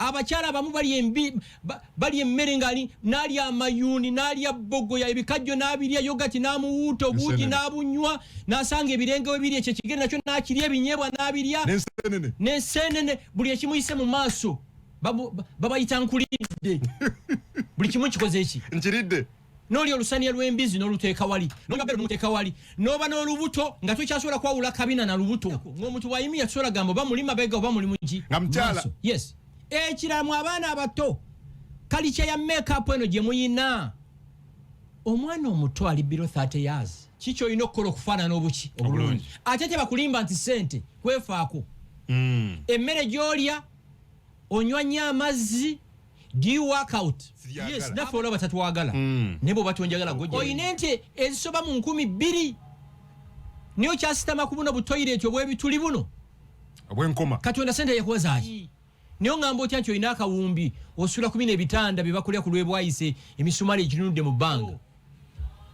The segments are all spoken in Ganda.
abakyala abamu bali emmere ngali nalya amayuni nalya bbogo ya ebikajjo nabirya yogati namuwuuta obuugi nabunywa nasanga ebirenge we biri ekyo kigere nakyo nakirya ebinyebwa nabirya n'enseenene buli ekimuyise mu maaso babayita nkulidde buli kimu kikoze eki nkiridde noli olusaniya lw'embizi n'oluteeka wali nongabere n'oluteeka wali noba n'olubuto nga tukyasobola kwawula kabina na lubuto ng'omuntu wayimiya tusobola gamba oba muli mabega oba muli muki nga mukyala yes ekiramu abaana abato kalicha ya makeup eno gye muyina omwana omuto ali below 30 years kikyo olina okukola okufaanana obuki obulungi ate tebakulimba nti ssente kwefaako emmere gy'olya onywa nnyo amazzi do you work out yes naffe olaba tatwagala ne bw'oba tonjagala gojja olina ente ezisoba mu 2,000 niyo kyasitama ku buno butoyireeti obw'ebituli buno obw'enkoma katonda ssente yakuwazaaki niyo ngamba otya nti olina akawumbi osula ku bino ebitanda bye bakulya ku lwebwayise emisumali eginunudde mu bbanga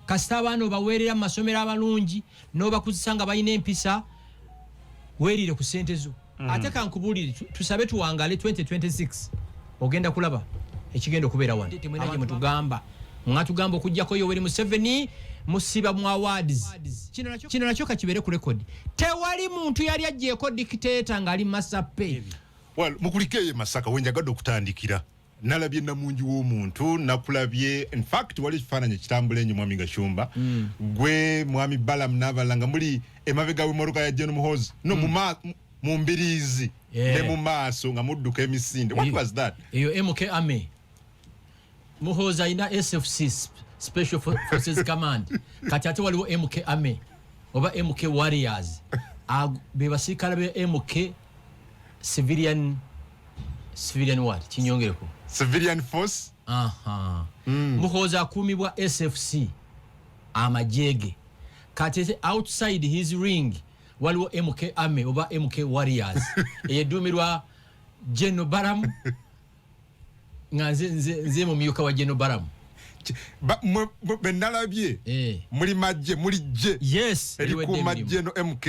kasita abaana obaweerera mu masomero abalungi n'obakuzisa nga balina empisa weerire ku ssente zo ate kankubuulire tusabe tuwangale 2026 ogenda kulaba ekigenda okubeera wano temwena gye mutugamba nga tugamba okujjako Yoweri Museveni musiba mu awards kino nakyo kakibeere ku rekodi tewali muntu yali agyeko dictator ng'ali masape well mukulikeye Masaka wenjagadde okutandikira nalabye namunju w'omuntu nakulabye in fact wali kifaananyi ekitambula ennyo mwami Gashumba gwe mwami Balamu n'abalanga muli emabega w'emmotoka ya General MUHOOZI no mu mbiriizi ne mu maaso nga mudduka emisinde what was that eyo MK Army MUHOOZI alina SFC Special Forces Command kati ate waliwo MK Army oba MK Warriors be basirikale be MK civilian what kinyongereko civilian force MUHOOZI akuumibwa SFC amajege kati outside his ring waliwo MK Army oba MK Warriors eyeduumirwa General Baramu nga nze mumyuka wa General Baramu benalabye muli majje muli je yes erikuuma General MK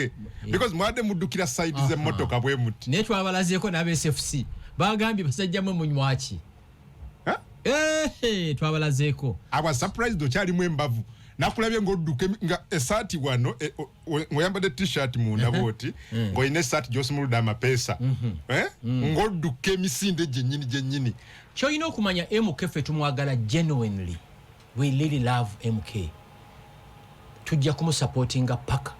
because mwade muddukira side z'emmotoka bwe muti naye twabalazeeko n'aba SFC bagambye basajjamu munywaki twabalazeeko I was surprised okyalimu embavu nakulabye ng'odduka nga esaati wano ng'oyambadde t-shirt munda bwoti ng'olina esaati gy'osumuludde amapeesa ng'odduka emisinde gyennyini ky'olina okumanya MK ffe tumwagala genuinely we really love MK tujja kumusupportinga paka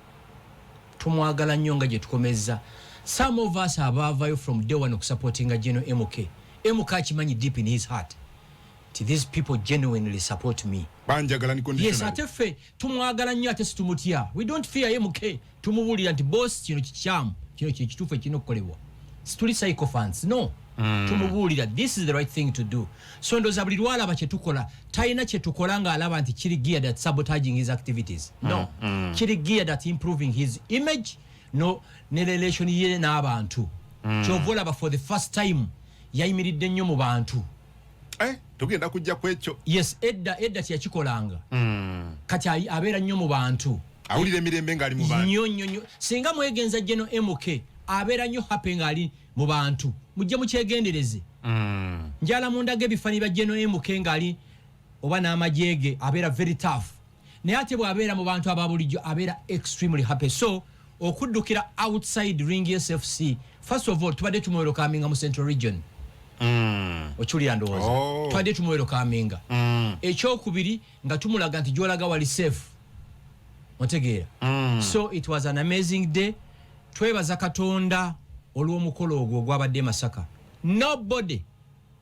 tumwagala nnyo nga gye tukomezza some of us abavayo from day one okusupportinga General MK akimanyi deep in his heart these people genuinely support me banjagala ni conditional yes ate ffe tumwagala nnyo ate situmutya we don't fear MK tumubuulira nti boss kino kikyamu kino kyekituufu ekirina okukolebwa situli psychophants no tumubuulira this is the right thing to do so ndooza buli lwalaba kyetukola talina kyetukola ng'alaba nti kiri geared at sabotaging his activities no kiri geared at improving his image no ne relation ye n'abantu kyova olaba for the first time yayimiridde nnyo mu bantu tugenda kujja kwekyo yes edda teyakikolanga kati abeera nnyo mu bantu awulira emirembe ng'ali mu bantu nnyo singa mwegenza General MK abeera nnyo happy ng'ali mu bantu mujje mukyegendereze njala mundaga ebifaananyi bya General MK ng'ali oba n'amajege abeera very tough naye ate bw'abeera mu bantu aba bulijjo abeera extremely happy so okuddukira outside ring SFC first of all tubadde tumwerokaminga mu Central Region okyulira ndowooza twadde tumwerokaminga ekyokubiri nga tumulaga nti gy'olaga wali safe otegeera so it was an amazing day twebaza Katonda olw'omukolo ogwo ogwabadde Masaka nobody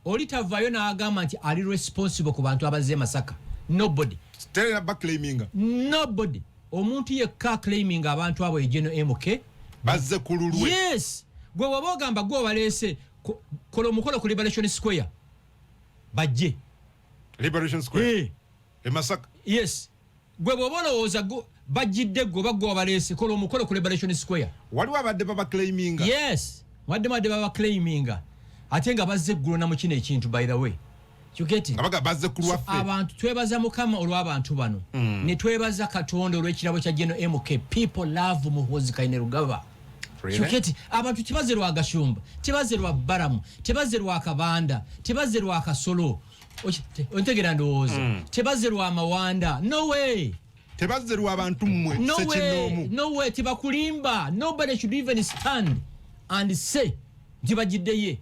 oli tavaayo n'agamba nti ali responsible ku bantu abazze Masaka nobody nobody omuntu yekka claiming abantu abo General MK bazze kululwe yes gwe waba ogamba gwe obaleese kola omukolo ku Liberation Square bajje Liberation Square Masaka yes gwe bw'oba olowooza bajjidde gwe oba gwe obaleese kola omukolo ku Liberation Square waliwo abadde babaclaiminga yes wadde babaclaiminga ate nga bazze eggulo na mu kino ekintu by the way you get it abaga bazze ku lwaffe abantu twebaza Mukama olw'abantu bano ne twebaza Katonda olw'ekirabo kya General MK people love MUHOOZI Kainerugaba Choketi abantu tebaze lwa Gashumba, tebaze lwa Baramu, tebaze lwa Kabanda, tebaze lwa Kasolo. Ontegera ndowooza. Tebaze lwa Mawanda. No way. Tebaze lwa abantu mmwe sekinomu. No way tibakulimba. Nobody should even stand and say tibagiddeye.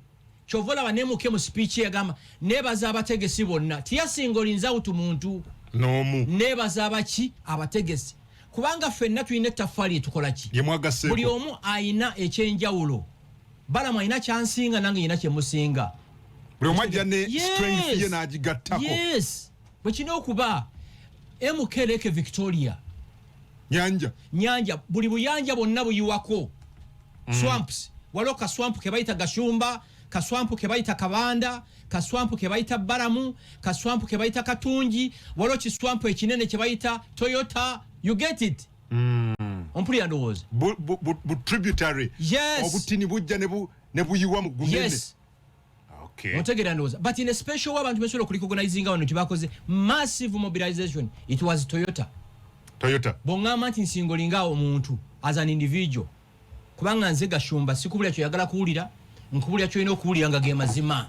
Chovola banemuke mu speech yagamba nebaza abategesi bonna. Tiyasingolinza utu muntu. Nomu. Nebaza abaki abategesi. Kubanga ffenna tulina ettaffaali tukola ki? Buli omu ayina ekyenjawulo. Balamu ayina kyansinga nange yina kyemusinga. Buli omu ajja ne strength ye n'agigattako. Yes. Bwe kino okuba MK Victoria. Nyanja. Buli buyanja bonna buyiwako. Swamps. Waliwo kaswampu ke bayita Gashumba, kaswampu ke bayita Kabanda, kaswampu ke bayita Baramu, kaswampu ke bayita Katungi, waliwo kiswampu ekinene ke bayita Toyota. You get it? Ompulira ndowooza. Bu tributary. Yes. Obutini bujja ne buyiwa mu gunene. Yes. Okay. Ontegera ndowooza. But in a special way abantu besobola okurecognizinga wano tibakoze massive mobilization. It was Toyota. Bongamba nti nsingolinga omuntu as an individual. Kubanga nze Gashumba sikubulya kyo yagala kuwulira, nkubulya kyo ino okuwulira nga ge mazima.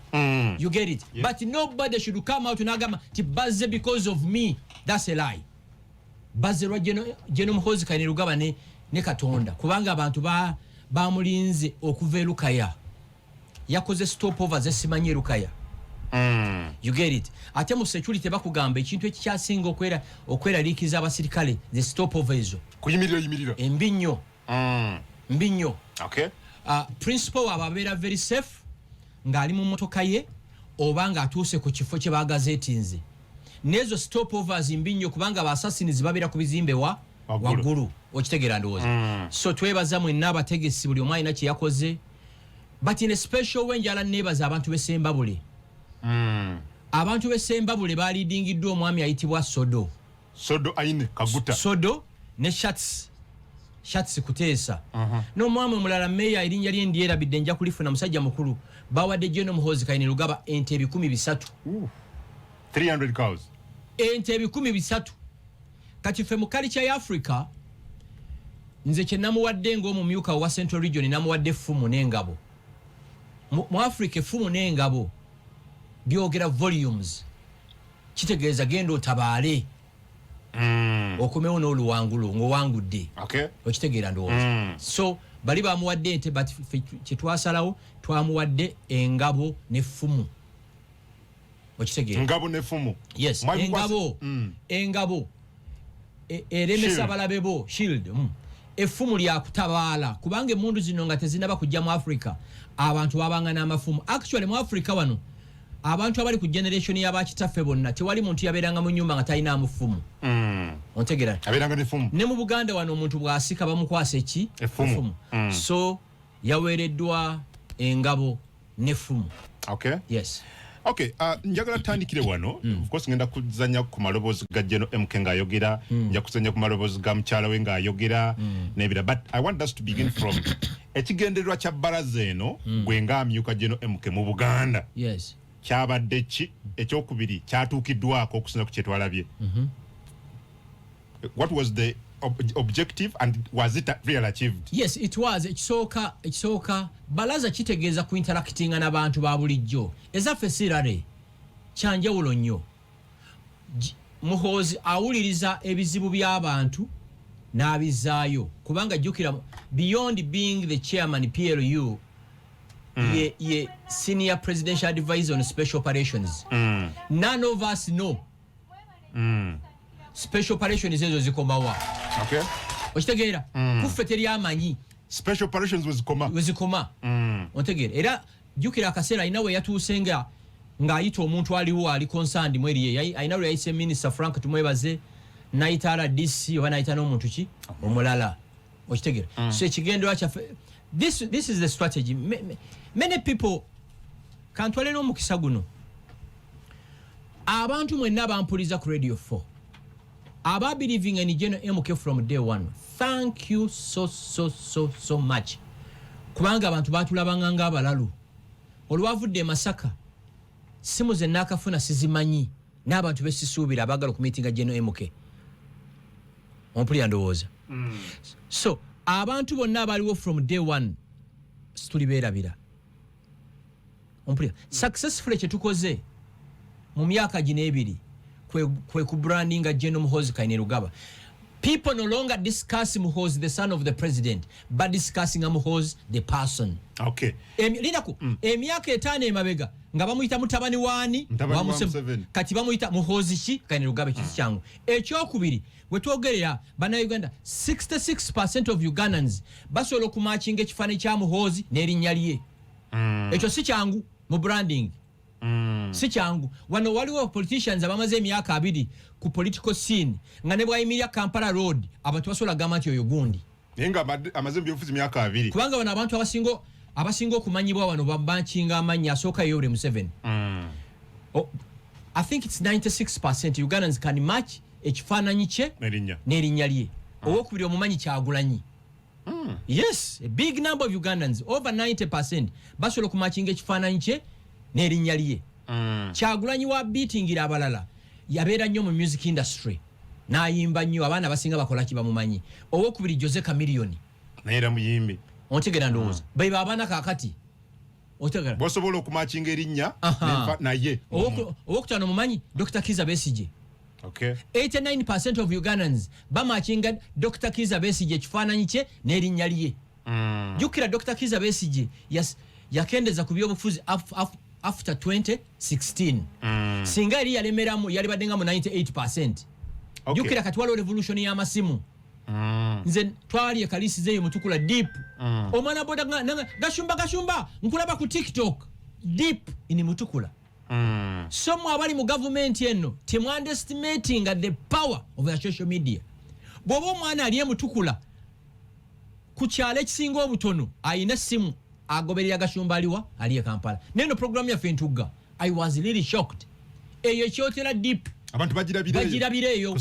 You get it? Yeah. But nobody should come out nagamba ti bazze because of me. That's a lie. Bazerwa Jeno MUHOOZI Kayini Lugaba ne Katonda kubanga abantu bamulinze okuva Lukaya yakoze stopover zesimanyi Lukaya. You get it? Ate mu security bakugamba ekintu ekikyasinga okwera likiza abasirikale the stopover ezo kuyimirira mbinyo. Okay. Principal ababeera very safe ngali mu motoka ye obanga atuuse ku kifo kye bagazetinze. Nezo stopovers mbinyo kubanga abassassins babira ku bizimbe waggulu okitegeera ndowooza. So twebaza mwenna abategesi buli omu alina kye yakoze. But in a special way njala nebaza abantu b'Essembabule. Abantu b'Essembabule baalidingiddwa omwami ayitibwa Sodo Aine Kaguta. Sodo ne Shats Kuteesa. N'omwami omulala meya erinnya lye ndyerabidde nja kulifuna musajja mukulu bawadde Jeno MUHOOZI Kayini Lugaba ente 300. 300 cows. Ente 300. Kati ffe mu culture ya Africa nze kye namuwadde ng'omumyuka wa Central Region namuwadde effumu n'engabo. Mu Africa effumu n'engabo byogera volumes. Kitegeeza genda otabaale. Okumewo n'oluwangulu ng'owangudde. Okay. Okitegeera ndowooza. So bali bamuwadde ente but kye twasalawo twamuwadde engabo n'effumu. Okitegeera. Engabo n'effumu. Yes. Engabo. Eremesa abalabe bo shield. Effumu lya kutabaala kubanga emmundu zino nga tezinaba kujja mu Africa abantu babanga n'amafumu. Actually mu Africa wano abantu abali ku generation y'abakitaffe bonna tewali muntu yabeeranga mu nnyumba nga talina amufumu. Ontegeera. Abeeranga n'effumu. Ne mu Buganda wano omuntu bw'asika bamukwasa eki? Effumu. So yaweereddwa engabo n'effumu. Okay. Yes. Okay, njagala tandikire wano. Of course ngenda kuzanya ku maloboozi ga Jeno MK ng'ayogera, nja kuzanya ku maloboozi ga mukyala we ng'ayogera n'ebira. But I want us to begin from ekigendererwa kya bbalaza eno gwe ng'amyuka Jeno MK mu Buganda. Yes. Kyabadde ki ekyokubiri kyatuukiddwako okusinza ku kye twalabye. What was the objective and was it really achieved? Yes, it was. Ekisooka balaza kitegeeza ku interactinga n'abantu ba bulijjo. Ezaffe sirale kyanjawulo nnyo. MUHOOZI awuliriza ebizibu by'abantu n'abizaayo kubanga jjukira beyond being the chairman PLU ye senior presidential advisor on special operations. None of us know special operations ezo zikomawa. Okay. Okitegeera kuffe teri amanyi special operations wezikoma. Ontegeera era jjukira akaseera alina we yatuuse ng'ayita omuntu aliwo ali concerned mu eri ye alina lwe yayise Minister Frank tumwebaze n'ayita RDC oba n'ayita n'omuntu ki omulala. Okitegeera. So ekigendererwa kyaffe this is the strategy. Many people kantwale n'omukisa guno abantu mwenna bampuliza ku Radio 4 aba believing in Jeno MK from day one. Thank you so much. Kubanga abantu batulabanga ng'abalalu. Olwavudde Masaka simu ze nakafuna sizimanyi n'abantu besisuubira abagala ku meeting Jeno MK. Ompulira ndowooza. So abantu bonna abaliwo from day one situli beerabira ompulira successfully kyetukoze mu myaka gino ebiri kwe ku brandinga General Muhoozi Kainerugaba. People no longer discuss Muhoozi the son of the president but discussing Muhoozi the person. Okay. Lindaku emyaka 5 emabega nga bamuyita mutabani wani wa Museveni kati bamuyita Muhoozi ki Kainerugaba kisi kyangu. Ekyokubiri wetwogerera bana Uganda 66% of Ugandans basobola okumatchinga ekifaananyi kya Muhoozi n'erinnya lye. Ekyo si kyangu mu branding. Si kyangu wano waliwo politicians abamaze emyaka 2 ku political scene nga ne bwayimirya Kampala road abantu basobola gamba nti oyo gundi nenga amaze byofuzi emyaka 2 kubanga bano abantu abasinga okumanyibwa wano babankinga amanya asooka Yoweri Museveni. I think it's 96% Ugandans can match ekifaananyi kye n'erinnya lye. Owokubiri omumanyi Kyagulanyi. Yes, a big number of Ugandans, over 90%, basobola okumatchinga ekifaananyi kye n'erinnya lye. Kyagulanyi wa beatingira abalala yabeera nnyo mu music industry n'ayimba nnyo abaana basinga bakola ki bamumanyi. Owokubiri Jose Chameleone naera muyimbi ontegera ndowooza baiba abaana kakati otegera bosobola okumatchinga erinnya naye. Owokutaano mumanyi Dr. Kizza Besigye. Okay. 89% of Ugandans bamatchinga Dr. Kizza Besigye ekifaananyi kye n'erinnya lye. Jukira Dr. Kizza Besigye yakendeza ku byobufuzi after 2016. Singa yali yalemeramu yali baddenga mu 98%. Okay. Jukira kati waliwo revolution y'amasimu. Nze twali ekalisizeeyo mutukula deep. Omwana boda Gashumba nkulaba ku TikTok deep ini mutukula. Somo abali mu government eno temu underestimating the power of the social media. Bwoba omwana ali mutukula ku kyalo ekisinga obutono ayina simu agoberera Gashumba aliwa ali Kampala. Neno program ya Fentugga I was really shocked. Eyo kyotera deep abantu bagirabireyo ku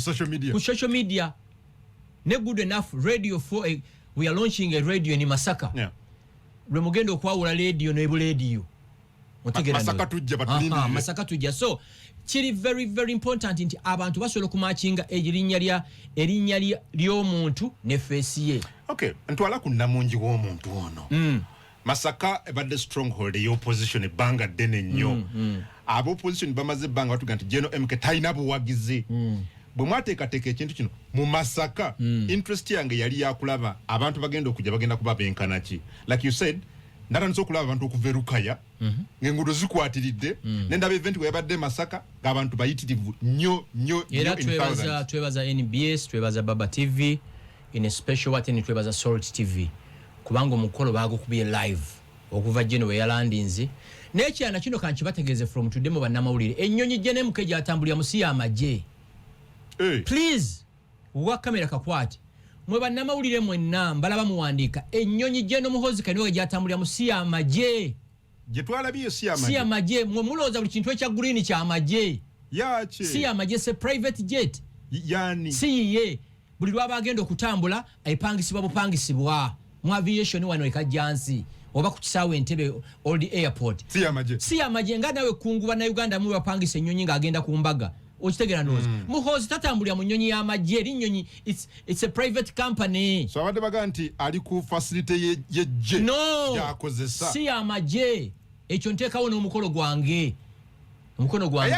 social media. Ne good enough radio for we are launching a radio in Masaka. Yeah. Lwe mugenda okwawula radio n'ebu radio. Masaka tujja batulindi. Masaka tujja. So kiri very very important nti abantu basobola okumatchinga erinnya ly'omuntu ne face ye. Okay, ntwala ku namungi w'omuntu ono. Masaka ebadde stronghold y'opposition ebbanga ddene nnyo. Abo opposition bamaze ebbanga batuga nti General MK talina buwagizi. Bwe mwateekateeka ekintu kino mu Masaka interest yange yali yakulaba abantu bagenda okujja bagenda kuba benkana ki. Like you said ndatandise okulaba abantu okuva Rukaya ng'enguudo zikwatiridde n'endaba event we yabadde Masaka ng'abantu bayitirivu nnyo era twebaza NBS twebaza Baba TV in a special what and twebaza Salt TV kubanga omukolo bagukubye live okuva Jeno we yalandinze n'ekyana kino kankibategeeze from today mu bannamawulire ennyonyi gye n'emuke gyatambulira musi y'amagye. Please wa kamera kakwate mwe bannamawulire mwenna mbalaba muwandiika ennyonyi General Muhoozi Kainerugaba gyatambulira musi y'amagye. Gye twalabye si y'amagye mwe mulowooza buli kintu ekya green ky'amagye. Yaki si y'amagye se private jet yani si ye buli lwaba agenda okutambula epangisibwa bupangisibwa mu aviation wano ekajjansi oba ku kisaawe Entebbe Old Airport. Si y'amagye nga nawe kunguba na Uganda mu bapangisa ennyonyi ng'agenda ku mbaga. Okitegera ndowooza Muhoozi tatambulira mu nnyonyi y'amagye eri nnyonyi it's a private company. So abadde baga nti ali ku facility y'eggye yakozesa si y'amagye. Ekyo nteekawo n'omukolo gwange omukono gwange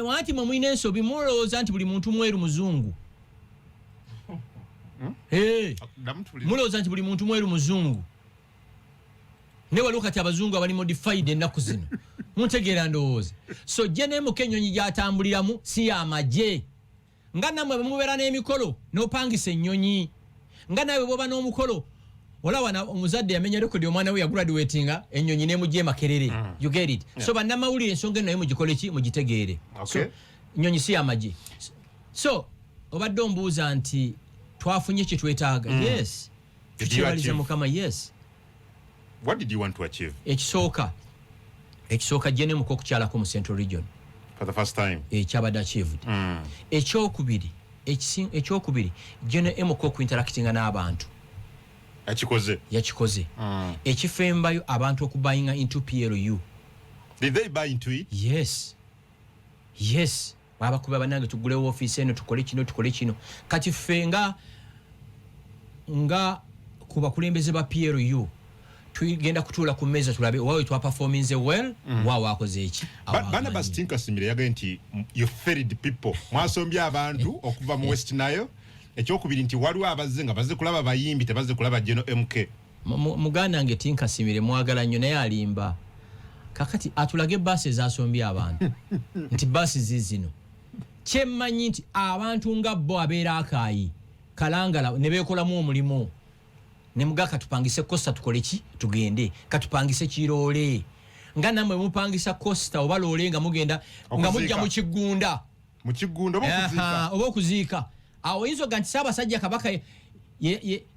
wanti mwe mulina ensobi mulowooza nti buli muntu mweru muzungu. Mulowooza nti buli muntu mweru muzungu ne waliwo kati abazungu abali modified ennaku zino muntegeera ndowooza. So gye n'emuka ennyonyi gyatambuliramu si y'amagye. Nga nammwe bwe mubeera n'emikolo n'opangisa ennyonyi nga nawe bw'oba n'omukolo olaba omuzadde yamenya rekodi omwana we yagraduatinga ennyonyi n'emugye makerere. You get it? So bannamawulire ensonga eno naye mugikole ki mugitegeere. So ennyonyi si y'amagye. So obadde ombuuza nti twafunye kye twetaaga. Yes. Tukyebaliza Mukama. Yes. What did you want to achieve? Ekisooka Jene muko okukyalako mu Central Region for the first time. Ekyabadde achieved. Ekyokubiri Jene muko okuinteractinga n'abantu. Yakikoze. Ekifembayo abantu okubuyinga into PLU. Did they buy into it? Yes. Babakuba banange tugulewo office eno tukole kino. Kati fenga nga ku bakulembeze ba PLU tugenda kutuula ku mmeeza tulabe wawe twa performance well wawe akoze eki bana bastinka simire yaga nti you ferried people mwasombye abantu okuva mu West Nile ekyokubiri nti waliwo abazze nga bazze kulaba bayimbi tebazze kulaba General MK muganda nge tinka simire mwagala nnyo naye alimba kakati atulage basi ezasombye abantu nti basi zizino kyemmanyi nti abantu nga bo abeera akaayi kalangala ne beekolamu omulimu ne muga katupangise Costa tukole ki tugende katupangise kirole nga namwe mupangisa Costa oba lole nga mugenda nga mujja mu kigunda oba okuziika awo yinzo ganti Ssaabasajja Kabaka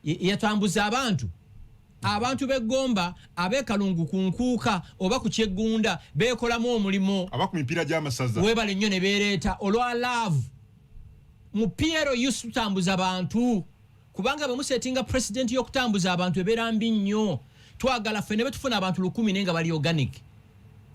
yatambuza abantu begomba abekalungu kunkuuka oba ku kyegunda beekolamu omulimu abakumipira gy'amasaza webale nnyo ne beereeta olwa love mu PLU tutambuza abantu kubanga bamusetinga president y'okutambuza abantu ebeera mbi nnyo twagala ffe ne betufuna abantu 10 nenga bali organic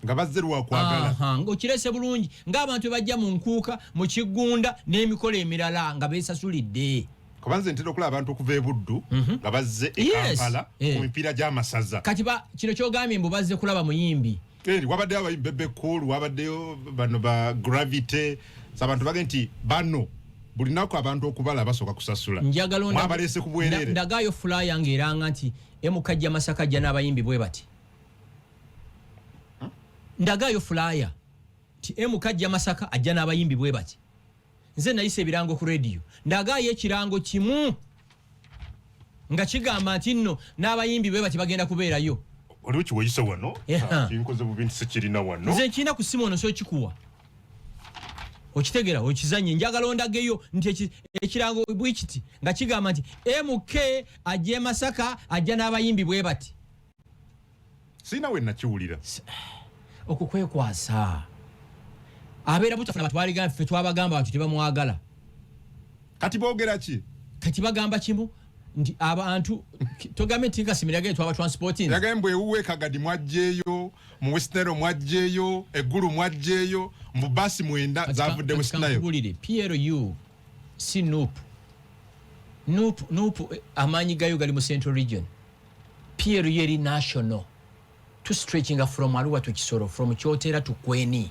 nga bazze lwakwagala ng'okirese bulungi ng'abantu bajja mu nkuuka mu kigunda n'emikolo emirala nga beesasulidde kubanze ntera okulaba abantu okuva e Buddu nga bazze e Kampala ku mipiira gy'amasaza kati kino kyogambye mbu bazze kulaba muyimbi wabaddeyo abayimbi Bebe Cool wabaddeyo bano ba Gravity abantu bagenda nti bano buli naku abantu okubala basooka kusasula mwabaleese ku bwereere ndagayo flyer ng'eranga nti emukajja Masaka ajja n'abayimbi bwe bati ndagayo flyer ti emukajja Masaka ajja n'abayimbi bwe bati nze nayise ebirango ku radio ndagayo ekirango kimu nga kigamba nti nno n'abayimbi bwe bati bagenda kubeerayo waliwo kiweyise wano kinkoze bubi nti sekirina wano nze nkina ku simu ono sokikuwa okitegera okizanye njagala ondageyo nti ekirango bwikiti nga kigamba nti MK ajje Masaka ajja n'abayimbi bwe bati sina we nakiwulira okukwekwasa abeera butafuna batwaliga ffe twabagamba abantu tebamwagala kati boogera ki kati bagamba kimu nti abantu togambe tinka simirage twaba transporting yagambwe uwe kagadi mwajjeyo mu West Nile mwajjeyo eggulu mwajjeyo mu basi mwenda zavudde West Nile PLU si nup amanyi gayo gali mu Central Region PLU yeri national to stretching from Arua to Kisoro from Kyotera to Kweni.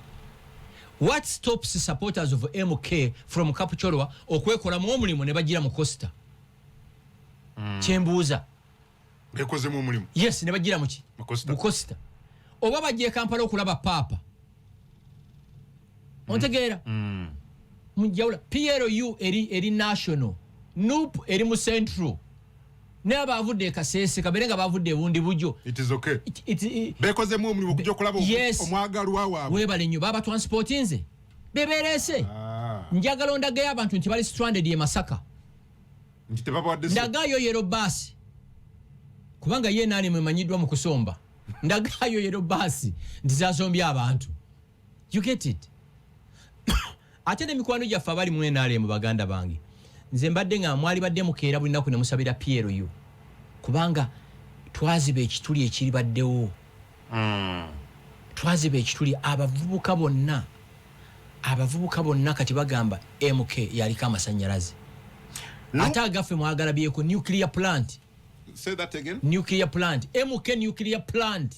What stops the supporters of MK from Kapuchorwa okwekola mu omulimu ne bagira mu Costa? Kyembuuza. Bekoze mu omulimu. Yes, ne bagira mu ki? Mu Costa. Oba bagiye Kampala okulaba papa. Ontegeera? Mujawula PLU eri national. NUP eri mu central. Neba avudde Kasese kaberenga bavudde bundi bujo. It is okay. Bekoze mu omulimu kujja kulaba omwagalwa waabwe. Webale nnyo baba transportinze. Beberese. Njagala ondage abantu nti bali stranded ye Masaka. Ndagayo yero basi. Kubanga ye nani mwemanyiddwa mu kusomba. Ndagayo yero basi ndizazombya abantu. You get it? Ate ne mikwano gyaffe abali mu NRM baganda bange. Nze mbadde nga mwali badde mukeera buli nnaku ne musabira PLU kubanga twaziba ekituli ekiri baddewo twaziba ekituli abavubuka bonna kati bagamba MK yaliko amasannyalaze ate agaffe mwagala byeko nuclear plant. Say that again. Nuclear plant. MK nuclear plant.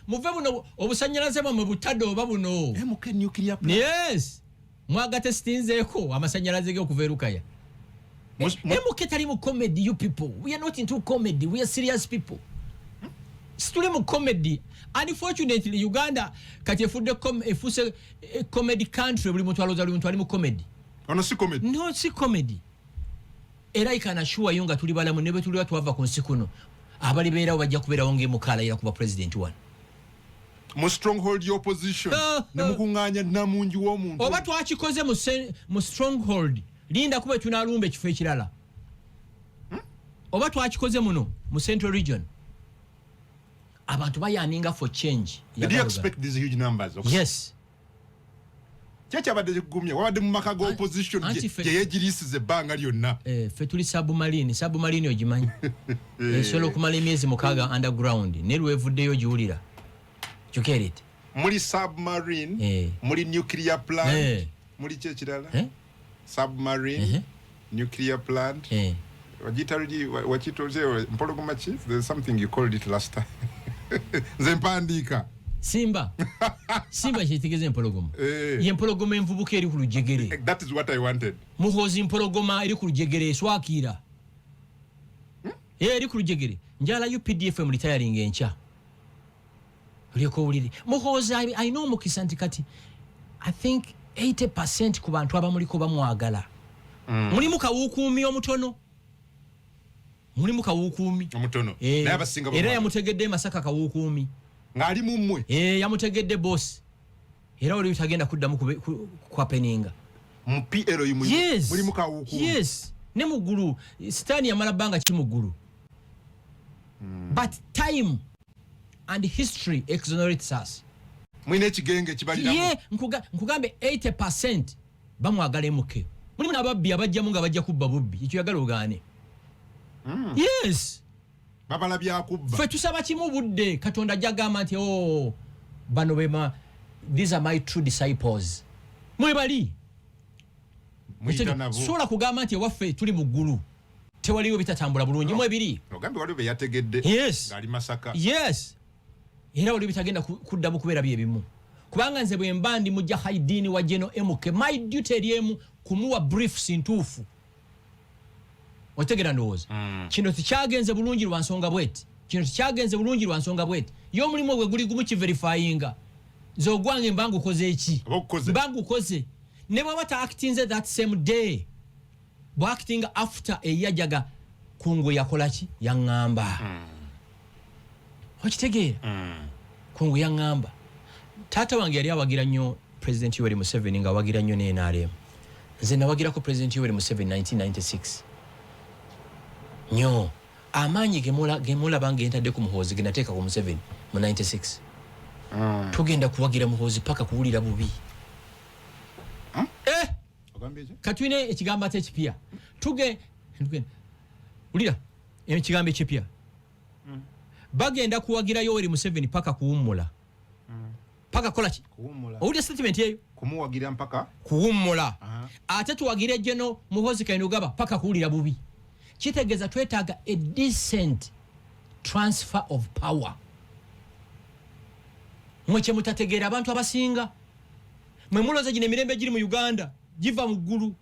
Muve buno obusannyalaze bamwe butadde oba buno. MK nuclear plant. Yes. Mwagate stinzeeko amasannyalaze ge okuveerukaya. MK tali mu comedy, you people. We are not into comedy. We are serious people. Situle mu comedy. Unfortunately, Uganda kati efuse comedy country buli muntu aloza buli muntu ali mu comedy. Ono si comedy. No, si comedy. Era ikanashuwa yonga tuli balamu nebe tuli watu wava ku nsi kuno. Abali beerawo bajja kubeerawo ng'emukala era kuba president one. Mu stronghold y'opposition. Ne mukuŋŋaanya namungi w'omuntu. Oba twakikoze mu stronghold. Linda kuba tunalumba ekifo ekirala. Oba twakikoze muno mu Central Region. Abantu bayaninga for change. Did you expect these huge numbers? Yes. Kyekyabadde abadde kigumya wabadde mu maka ga opposition gye yegirisize ebbanga lyonna. Ffe tuli submarine ogimanyi. Esobola okumala emyezi 6 underground ne lwevuddeyo giwulira. You get it? Muli submarine, muli nuclear plant, muli kyekirala? Submarine, nuclear plant, wachitoze mpologoma chief, there's something you called it last time. Nze mpandika. Simba chitegeze empologoma. Ye empologoma envubuka eri ku lujegere. That is what I wanted. Muhoozi empologoma eri ku lujegere swakira. Eri ku lujegere. Njala UPDF mu retiring encha. Ulioko uliri. Muhoozi I know mukisa nti kati I think 80% ku bantu abamuliko bamwagala. Mulimu kawukuumi omutono. Mulimu kawukuumi omutono. Naye abasinga era yamutegedde Masaka kawukuumi. Ngali mumwe. Yamutegedde boss. Era oli utagenda kuddamu kwa peninga. PLO yimu. Yes. Mulimu kawukuumi. Yes. Ne muguru. Sitani yamala banga ki muguru. But time and history exonerates us. Mwine ekigenge kibaliramu. Nkugambe 80% bamwagala MK. Mulimu nababbi abajjamu nga bajja kubba bubbi. Ekyo yagala ogaane. Yes. Babala bya kubba. Fe tusaba kimu budde Katonda jagamba nti bano bema these are my true disciples. Mwebali. Sola kugamba nti waffe tuli mu ggulu. Tewaliwo bitatambula bulungi mwebiri. Ogambe waliwo yategedde. Yes. Ngali Masaka. Yes. Era waliwo bitagenda kuddamu kubeera byebimu. Kubanga nze bwe mbandi mujja haidini wa General MK my duty eriemu kumuwa briefs ntuufu. Otegera ndowooza. Kino tikyagenze bulungi lwa nsonga bweti. Yo mulimu gwe guli gumu kiverifyinga. Nze ogwange mbangu ukoze eki. Mbangu ukoze. Ne bwaba ta actinze that same day. Bwa acting after eyajaga kungu yakola ki yaŋŋamba. Okitegeera? Kungu yaŋŋamba. Taata wange yali awagira nnyo President Yoweri Museveni nga awagira nnyo ne NRM. Nze nawagirako President Yoweri Museveni 1996. Nyo amaanyi gemula bange entadde ku Muhoozi genateeka ku Museveni mu 96. Tugenda kuwagira Muhoozi paka kuwulira bubi. Katwine ekigambo ate ekipya. Ulira ekigambo ekipya. Bagenda kuwagira Yoweri Museveni paka kuwummula. Paka kola ki? Kuwummula. Owulira statement eyo? Kumuwagira mpaka kuwummula. Ate tuwagire General Muhoozi Kainerugaba paka kuwulira bubi. Kitegeeza twetaaga a decent transfer of power. Mweche mutategeera abantu abasinga. Mwe muloza gino emirembe giri mu Uganda giva mu ggulu.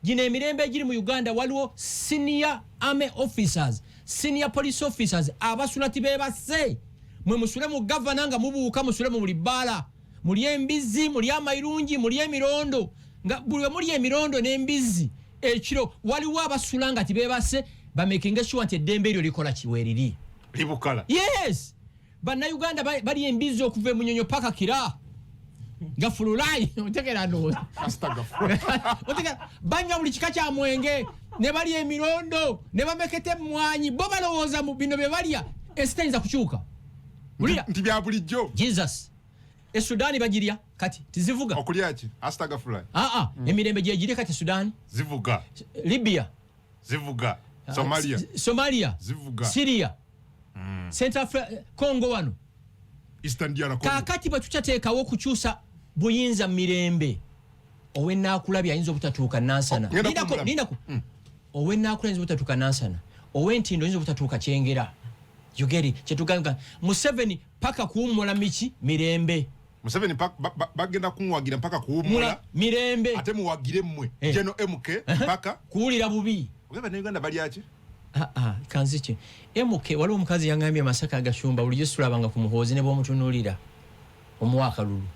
Gino emirembe giri mu Uganda waliwo senior army officers, senior police officers abasula tibebase. Mwe musule mu governor nga mubuuka musule mu libala. Muli embizi, muli amayirungi, muli emirondo. Nga buli muli emirondo n'embizi. Ekiro waliwo abasula nga tibebase bamekinga sure nti eddembe eryo likola kiweriri. Libukala. Yes. Bana Uganda bali embizi okuva mu Nyonyo paka Kira. Gafululai otegera ndo. Otegera banya buli kika kya mwenge ne bali emirondo ne bamekete mwanyi bo balowooza mu bino be balya esitenza kukyuka. Ulira nti bya bulijjo. Jesus. Sudani bagirya kati tizivuga. Okulya ki? Astagfirullah. Emirembe gye giri kati Sudani. Zivuga. Libya. Zivuga. Somalia. Zivuga. Syria. Central Congo wano. Eastern DR Congo. Kakati batuchateekawo okukyusa buyinza mirembe. Owenaakulabya ayinza obutatuuka nansana. Nindako. Owenaakulabya ayinza obutatuuka nansana. Owentindo ayinza obutatuuka kyengera. You get it? Chetuganga Museveni paka kuwummula miki mirembe. Museveni bagenda kumuwagira mpaka kuwummula mirembe. Ate muwagire mmwe General MK paka kuwulira bubi. Ogamba ne Uganda bali achi? Kanzichi. MK waliwo omukazi yangambye Masaka Gashumba buli Yesu labanga ku Muhoozi ne bw'omutunuulira omwaka lulu.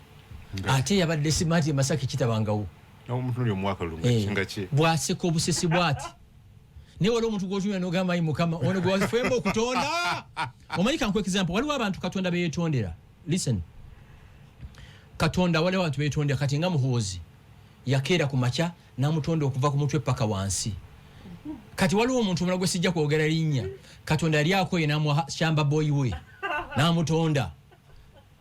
Ate yabadde simati Masaka kitabangawo. Omutunuulira omwaka lulu nga ki? Bwaseka obusesi bwati. Ne waliwo omuntu gw'otunuulira n'ogamba Mukama ono gwafemba okutonda. Omanyi kanku example waliwo abantu Katonda beetondera. Listen. Katonda waliwo abantu beetondera kati nga Muhoozi yakeera ku makya n'amutonda okuva ku mutwe paka wansi. Kati waliwo omuntu omulala gwe sijja kwogera linnya. Katonda yali akoye n'amuwa Shamba Boy we n'amutonda.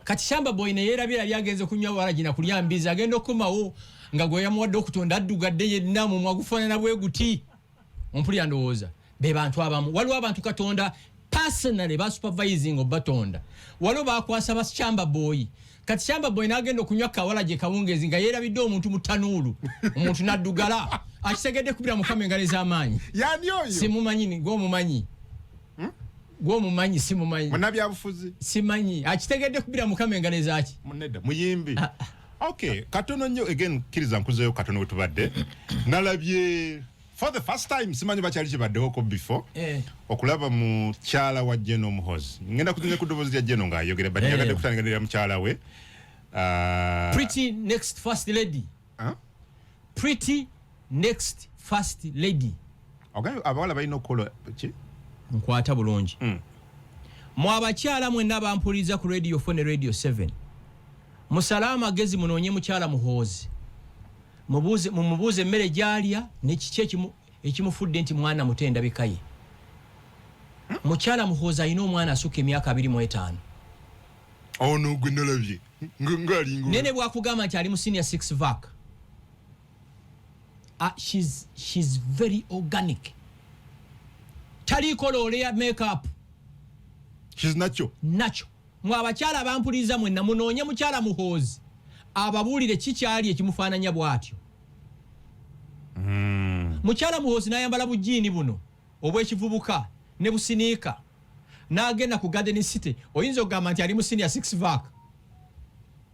Kati Shamba Boy ne yeerabira lyagenze kunywa waragina kulyambiza agenda okumawo nga gwe yamuwadde okutonda addugadde yenna mu mwagufaanana bwe guti. Ompulira ndowooza be bantu abamu waliwo abantu Katonda personally ba supervising obatonda walo bakwasa ba Chamba Boy kati Chamba Boy nagenda okunywa kawala je kawungezi nga yerabidde omuntu mutanulu omuntu naddugala akitegedde kubira mu kamengale z'amaanyi yani oyo simumanyi ngo mumanyi gwo mumanyi simumanyi munabi abufuzi simanyi akitegedde kubira mu kamengale zaki munedda muyimbi okay katono nnyo again kiriza nkuzeyo katono wetubadde nalabye for the first time simanyi bakyali kibaddeho ko before okulaba mukyala wa Jeno Muhoozi ngenda kutunye ku ddoboozi lya Jeno ng'ayogera bali yagadde kutanganira mukyala we pretty next first lady pretty next first lady okay abawala balina okukola ki nkwata bulungi mu abakyala mwenna bampuliza ku radio 4 ne radio 7 musalama magezi munoonye mukyala Muhoozi mumubuuze emmere gyalya n'ekiki ekimufudde nti mwana mutenda bikaye mukyala Muhoozi alina omwana asukka emyaka 25 ono gwe nalabye ngalingo nene bwakugamba nti ali mu senior 6 vac she's very organic taliko lole ya makeup she's natural mwa abakyala bampuliza mwenna munoonye mukyala Muhoozi ababuulire kikyali ekimufaananya bw'atyo mukyala Muhoozi n'ayambala bujiini buno obw'ekivubuka ne businiika n'agenda ku Garden City oyinza okugamba nti ali mu senior 6 vac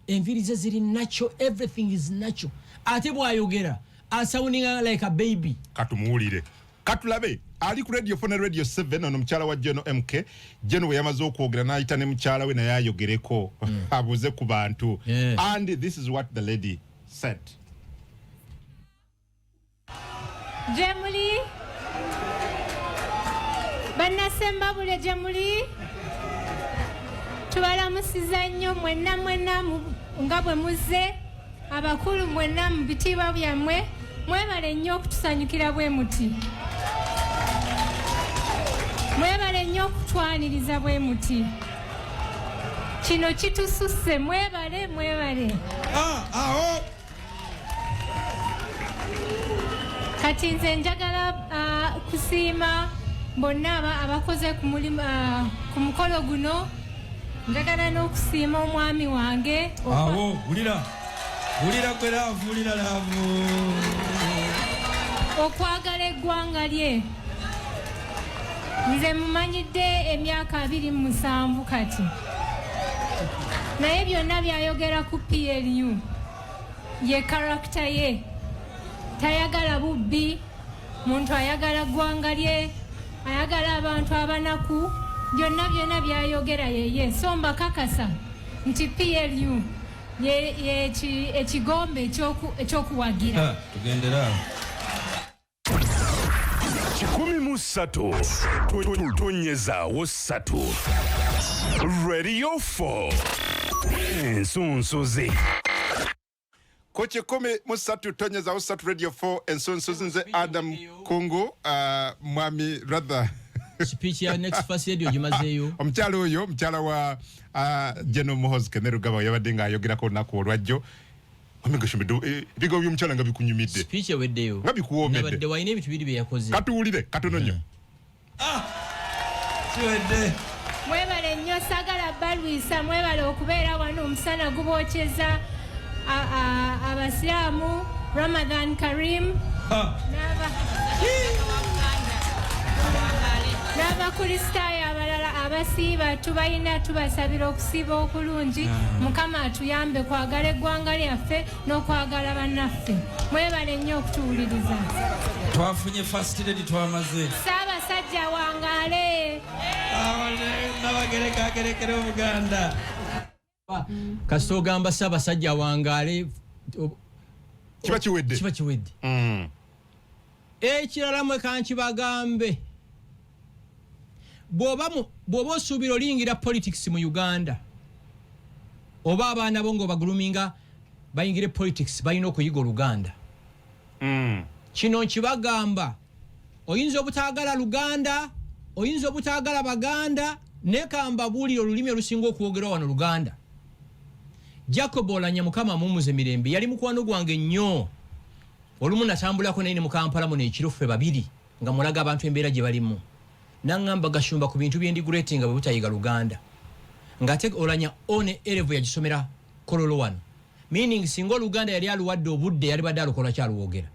enviri ze ziri natural everything is natural ate bw'ayogera sounding like a baby katumuwulire katulabe ali ku radio 4 ne radio 7 ono mukyala wa Jeno MK Jeno we yamaze okwogera n'ayita ne mukyala we naye ayogereko abuze ku bantu and this is what the lady said. Jemuli banasemba bule Jemuli tubalamusiza nnyo mwenna nga bwe muzze abakulu mwenna mu bitiibwa byammwe mwebale nnyo okutusanyukira bwe muti mwebale nnyo okutwaniriza bwe muti kino kitususse mwebale kati nze njagala kusiima bonna abakoze ku mukolo guno njagala n'okusiima omwami wange wulira gwe laavu wulira laavu okwagala eggwanga lye nze mumanyidde emyaka 27 kati naye byonna byayogera ku PLU ye karakita ye tayagala bubbi muntu ayagala ggwanga lye ayagala abantu abanaku byonna byayogera yeye so mbakakasa nti PLU ye ekigombe ekyokuwagira tugendera 13 tonyezaawo 3 Radio 4 ensonsoze ko 13 tonyezaawo 3 radio 4 ensonsoze nze Adam Kungu mwami rather speech ya next first radio gimazeyo omukyala oyo mukyala wa Jeno Muhoozi Kenerugaba yabadde ng'ayogerako olunaku olwajjo Gashumba bigo by'omukyala nga bikunyumidde speech eweddeyo nga bikuwoomedde nabadde wayina ebintu biri bye yakoze katuwulire katono nnyo kiwedde mwebale nnyo sagala balwisa mwebale okubeera wano omusana gubokyeza abasiraamu Ramadan Karim n'abakristaayo abalala abasiiba tubalina tubasabira okusiiba okulungi mukama atuyambe kwagala eggwanga lyaffe n'okwagala bannaffe mwebale nnyo okutuwuliriza twafunye first lady twamaze Ssaabasajja Wangaale nabagereka agerekera Obuganda kasita ogamba Ssaabasajja Wangaale kiba kiwedde ekirala mwe kankibagambe bw'oba osuubira olingira politics mu Uganda oba abaana bo ng'obaguluminga bayingire politics balina okuyiga Oluganda kino nkibagamba oyinza obutaagala Luganda oyinza obutaagala Baganda nekamba buulira olulimi olusinga okwogerwa wano Luganda Jacob Olanya mukama mumuze mirembe yali mukwano gwange nnyo olumu natambulako naye ne mu Kampala muno ekiro ffe babiri nga mulaga abantu embeera gye balimu nangamba Gashumba ku bintu byendi greating bwe butayiga Luganda ngate olanya one elevu yagisomera kololo wano meaning singo Luganda yali aluwadde obudde yali badalo kola kyaluwogera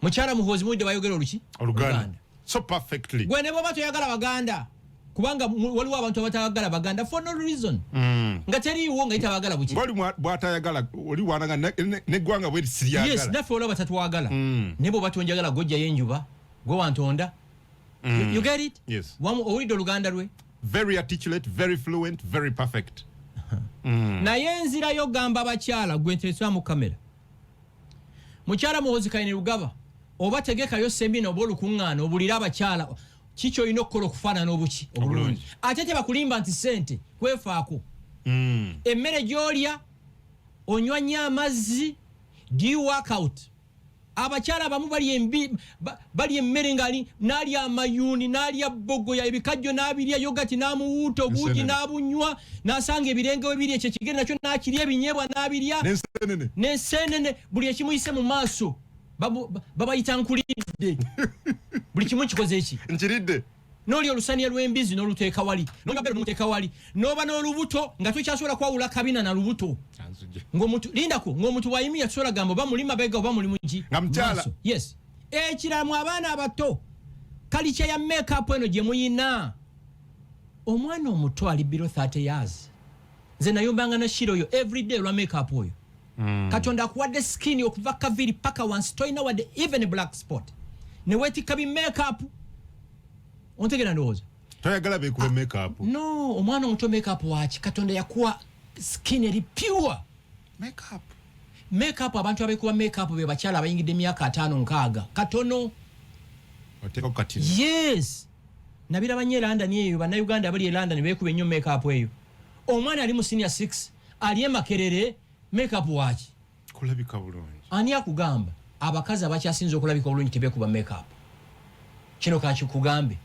mukyala muhoozi mudde bayogera oluki Luganda so perfectly gwe ne baba toyagala Baganda kubanga waliwo abantu abatayagala Baganda for no reason nga teriiwo nga itabagala buki ngoli bwatayagala oli wananga ne gwanga bwe siriyagala yes nafe olaba tatwagala nebo batonjagala gojja yenjuba go wantonda you get it yes owulidde Oluganda lwe very articulate very fluent very perfect naye enzirayo gamba abakyala gwe nteesa mu kamera mukyala muhoozi Kaine Lugaba oba tegekayo semina oba olukuŋŋaana obulira abakyala kiki olina okukola okufaanana obuki obulungi ate tebakulimba nti sente kwefaako emmere gy'olya onywa nnyo amazzi do you work out abakyala abamu bali emmere ngali n'alya amayuuni n'alya bbogoya ebikajjo n'abirya yogati n'amuwuuta obuugi n'abunywa n'asanga ebirenge we biri ekyo ekigere nakyo n'akirya ebinyeebwa n'abirya n'enseenene buli ekimuyise mu maaso babayita nkulidde buli kimu kikoze eki nkiridde n'oli olusaniya lw'embizi n'oluteeka wali n'oluteeka wali n'oba n'olubuto nga tokyasobola kwawula kabina na lubuto ng'omuntu lindako ng'omuntu wayimiya tusobola gamba oba muli mabega oba muli muki nga mukyala yes ekirala mu abaana abato kalica ya makeup eno gye muyina omwana omuto ali below 30 years nze nayombanga na shiro yo everyday lwa makeup oyo Katonda akuwadde skin okuva kaviri paka wansi toyina wadde even black spot ne weetikka bi makeup ontegera ndowooza toyagala beekuba makeup no omwana omuto makeup waki Katonda yakuwa skin eri pure makeup abantu abeekuba makeup be bakyala abayingidde emyaka 5-6 katono oteeka kati yes nabiraba nnyo London eyo bannayuganda abali e London beekuba ennyo makeup eyo omwana ali mu senior 6 ali emakerere makeup waki kulabika bulungi ani akugamba abakazi abakyasinza okulabika bulungi tebekuba makeup kino kankikugambe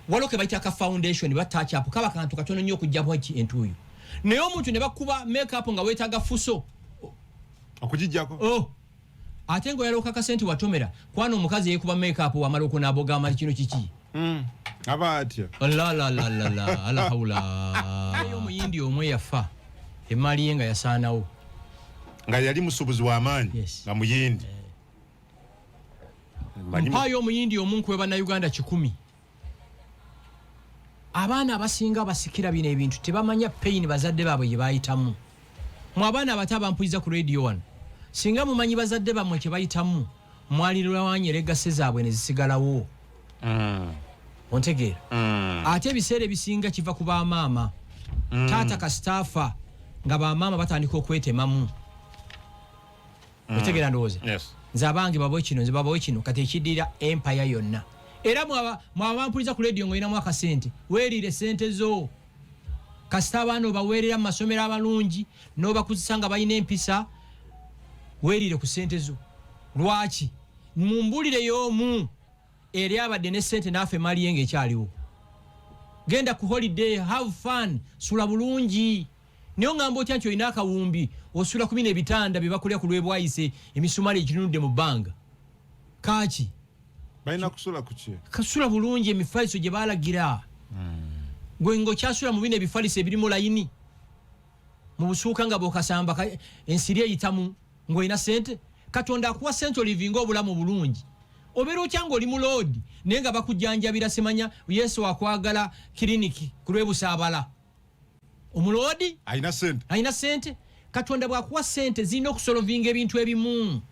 waloke bayita ka foundation bataachapu kaba kantu katono nnyo okujjamu eki entuuyo naye omuntu ne bakuba makeup nga weetaaga fuso okugijjako ate ng'oyaloka kasente watomera kwana omukazi yeekuba makeup wamala okunaaboga amali kino kiki aba atya ala hawula ayo omuyindi omwe yafa emali ye nga yasaanawo nga yali musubuzi w'amaanyi nga muyindi mpaayo omuyindi omu nkuwe bannayuganda 100 abaana abasinga basikira bino ebintu tebamanya pain bazadde baabwe gye bayitamu mu abaana abato abampuliza ku radio wano singa mumanyi bazadde bammwe kye bayitamu mwalirwawanye leggase zaabwe ne zisigalawo ontegeera ate ebiseera ebisinga kiva ku bamaama taata kasitaafa nga bamaama batandika okwetemamu otegeera ndowooza nze abange babawe kino nze babawe kino kati ekiddira empire yonna era mwabampuliza ku radio ng'olinamu akasente weerire sente zo kasita abaana obaweerera mu masomero abalungi n'obakuzisa nga balina empisa weerire ku sente zo lwaki mumbulire y'omu eri abadde ne sente naafe mali ye ng'ekyaliwo genda ku holiday have fun sula bulungi niyo ngamba otya nti olina akawumbi osula 10 ebitanda bye bakulya ku lwebwayise emisumali eginunudde mu bbanga kaaki balina kusula kuki kasula bulungi emifaliso gye baalagira gwe ng'okyasula mu bino ebifaliso ebirimu layini mu busuuka nga bw'okasamba ensiri eyitamu ng'olina sente Katonda akuwa sente olivinga obulamu bulungi obeera otya ng'oli mu loodi naye nga bakujjanjabira semanya Yesu akwagala kiriniki ku lw'ebusaabala omuloodi alina sente Katonda bw'akuwa sente zirina okusolovinga ebintu ebimu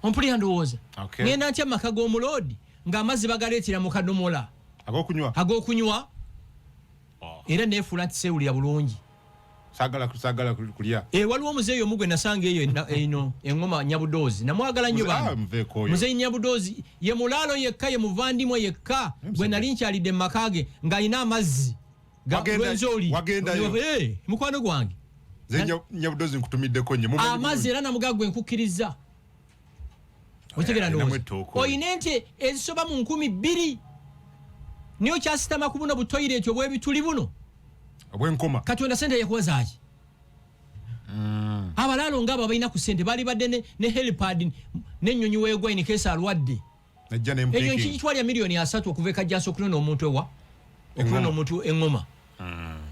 ompulira ndowooza ngenda ntya maka g'omuloodi ng'amazzi bagaleetera mu kadomola ag'okunywa era neefuula nti seewulira bulungi sagala kulya waliwo omuzeeyi omu gwe nasanga eyo eno eŋŋoma Nyabudoozi namwagala nnyo bana muzeeyi Nyabudoozi ye mulaalo yekka ye muvandimwe yekka gwe nali nkyalidde mu maka ge ng'alina amazzi gwenzooli mukwano gwange Nyabudoozi nkutumiddeko nnyo amazzi era namugaa gwe nkukkiriza otegera ndowooza oyina ente ezisoba mu 2,000 niyo kyasitama ku buno butoyireeti obw'ebituli buno obwenkoma Katonda sente yakuwa zaaki abalaalo ng'abo balina ku sente bali badde ne helipad n'ennyonyi weegwaini keesa alwadde najja ne eyo mpiki nkikitwalya milioni 3 okuva ekajjansi okunona omuntu ewa okunona omuntu engoma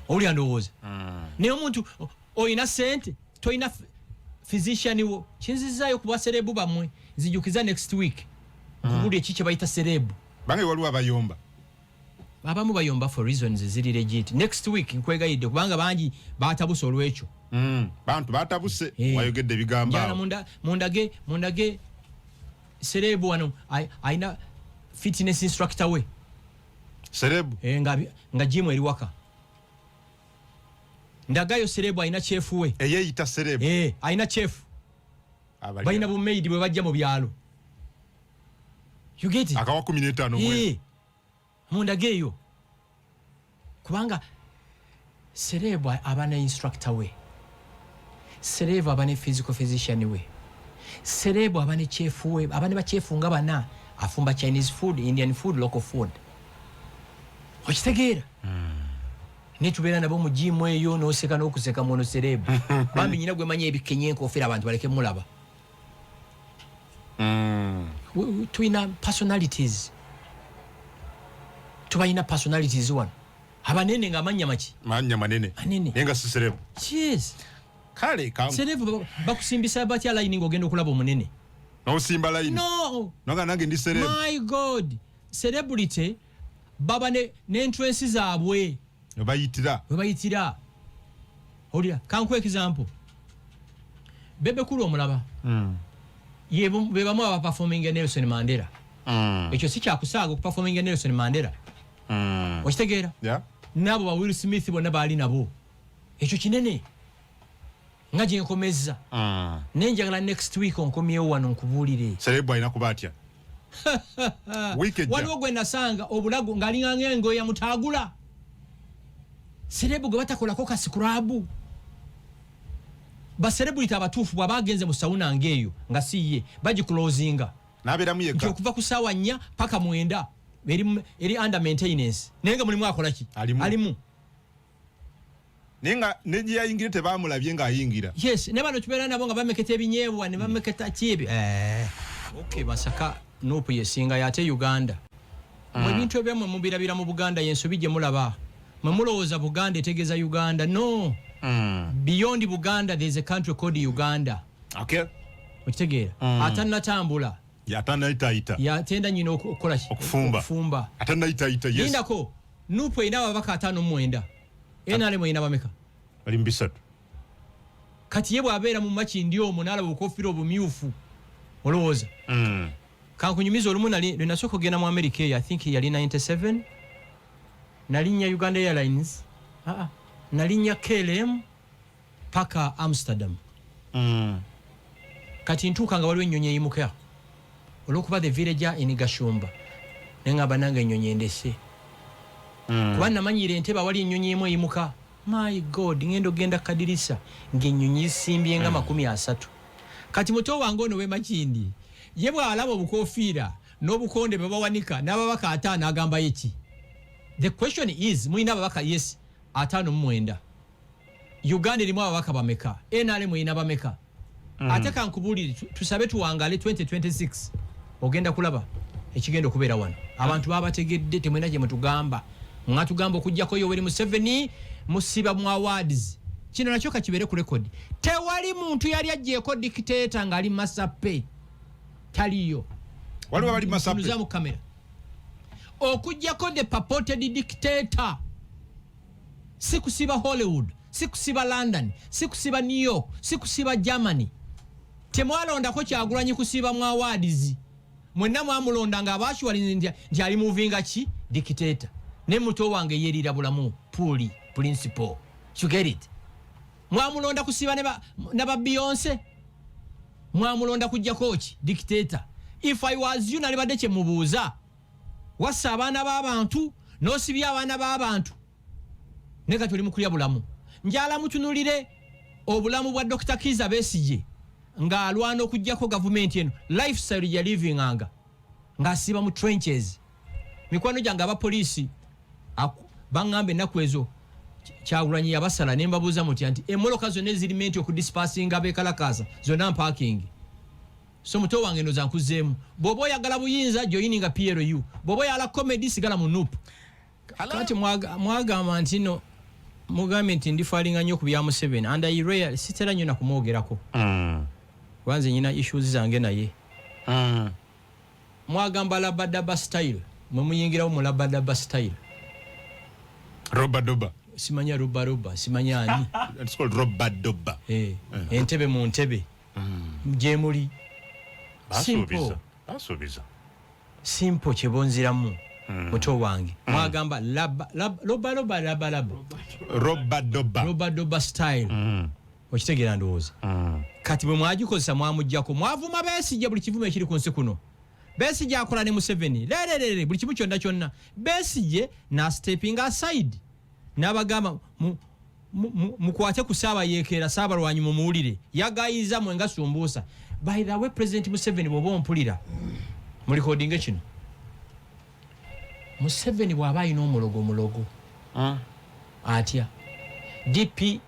oli andowooza naye omuntu oyina sente toyina physician wo kinzizaayo ku baserebu bammwe nzijukiza next week nkubuli eki kye bayita serebu bange waliwo abayomba abamu bayomba for reasons ziri legit next week nkwegayidde kubanga bangi batabuse olwekyo bantu batabuse wayogedde bigamba njala mundage serebu wano aina fitness instructor we serebu nga gym eri waka ndagayo serebu aina chef we eyeyita serebu aina chef balina bumeidi bwe bajja mu byalo you get it akawa 15 mwe mundageyo kubanga serebu abana instructor we serebu abane physical physician we serebu abane chef we abane ba chef nga bana afumba Chinese food, Indian food, local food okitegeera netubeera nabo mu gym eyo n'oseka n'okuseka mono serebu bambi nyina gwe manya ebikenye enkofiira abantu baleke mulaba tuyina personalities tubayina personalities wano abanene nga amanya maki manya manene nenga si serebu yes kale serebu bakusimbisa batya line ng'ogenda okulaba omunene n'osimba line noga nange ndi serebu my god celebrity baba n'entrance zaabwe webayitira olya kanku example bebe kulu omulaba be bamu aba performing Nelson Mandela ekyo si kyakusaaga okuperforming Nelson Mandela okitegeera nabo ba Will Smith bonna baali nabo ekyo kinene nga gye nkomezza nenjagala next week onkomyewo wano nkubuulire serebu alina kuba atya waliwo gwe nasanga obulago ng'alinga ng'engo ya mutaagula serebu gwe batakolako kasikurabu baserebulite abatuufu bw'aba agenze mu sawuna ng'eyo nga si ye bagikulozinga n'abeeramu yekka nti okuva ku ssaawa 4 paka 9 eri under maintenance naye nga mulimu akola ki alimu naye nga ne gye yayingire tebaamulabye ng'ayingira yes ne bano tubeera nabo nga bameketa ebinyeebwa ne bameketa kibi okay Masaka nopu yesinga yate Uganda mwe bintu ebyamwe mubirabira mu Buganda yensobi gye mulaba mwe mulowooza Buganda etegeeza Uganda no beyond Buganda there is a country called Uganda okay okitegeera atannatambula yatannayitaayita yatenda nyina okukola okufumba atannayitaayita yes lindako nupu erina ababaka 5-9 NRM erina bameka bali mu 3 kati ye bw'abeera mu makindi omwo n'alaba obukofiira obumyufu olowooza kankunyumiza olumu lwe nasooka okugenda mu America eyo I think yali 97 nalinnya Uganda Airlines nalinnya KLM paka Amsterdam kati ntuuka nga waliwo ennyonyi eyimuka olw'okuba the villager in Gashumba naye nga bananga ennyonyi endese kuba namanyire entebe awali ennyonyi emu eyimuka my god ngenda ogenda kadirisa ng'ennyonyi zisimbye nga 30 kati muto wange ono w'emakindi ye bw'alaba obukofiira n'obukonde bwe bawanika n'ababaka 5 agamba yeki the question is muyina ababaka yes 59 Uganda erimu ababaka bameka NRM erina bameka ate kankubuulire tusabe tuwangale 2026 ogenda kulaba ekigenda okubeera wano abantu babategedde temwena gye mutugamba nga tugamba okujjako Yoweri Museveni musiba mu awards kino nakyo kakibeere ku rekodi tewali muntu yali ajjeeko dictator ng'ali masape taliyo waliwo bali masape mu kamera okujjako the purported dictator si kusiba Hollywood si kusiba London si kusiba New York si kusiba Germany temwalondako Kyagulanyi kusiba mu awards mwenna mwamulonda nga abakiwalinze nti ali muvinga ki dictator ne muto wange yerira bulamu puli principal you get it mwamulonda kusiba ne ba Beyonce mwamulonda kujja kochi dictator if I was you nalibadde kye mubuuza wassa abaana b'abantu n'osibya abaana b'abantu ne kati oli mukulya bulamu njala mutunulire obulamu bwa Dr. Kiza Besigye ng'alwana okujjako gavumenti eno lifestyle ya living nga asiba mu trenches mikwano gyange abapoliisi baŋŋamba ennaku ezo Kyagulanyi yabasala ne mbabuuza muti nti emmoloka zonna eziri menti okudispasinga abeekalakaasa zonna mpaakingi so muto wange ndoza nkuzeemu bwoba oyagala buyinza joininga PLU bwoba oyala comedy sigala mu nupu kati mwagamba nti no mugambe nti ndifalinga nnyo ku bya Museveni and I rarely sitera nnyo nakumwogerako wanze nyina issues zange naye mwagamba labadaba style mwe muyingirawo mu labadaba style Robadoba simanya roba simanya ani it's called Robadoba entebe mu ntebe jemuli simple chebonziramu muto wange mwagamba Robadoba style okitegera ndowooza kati bwe mwagikozesa mwamujjako mwavuma Besigye buli kivume ekiri ku nsi kuno Besigye akola ne Museveni lelelele buli kimu kyonna Besigye na stepping aside n'abagamba mukwate ku saaba yeekera saaba lwanyi mu muwulire yagayiza mwenga sumbuusa by the way President Museveni bw'oba ompulira mu recording kino Museveni bw'aba alina omulogo atya DP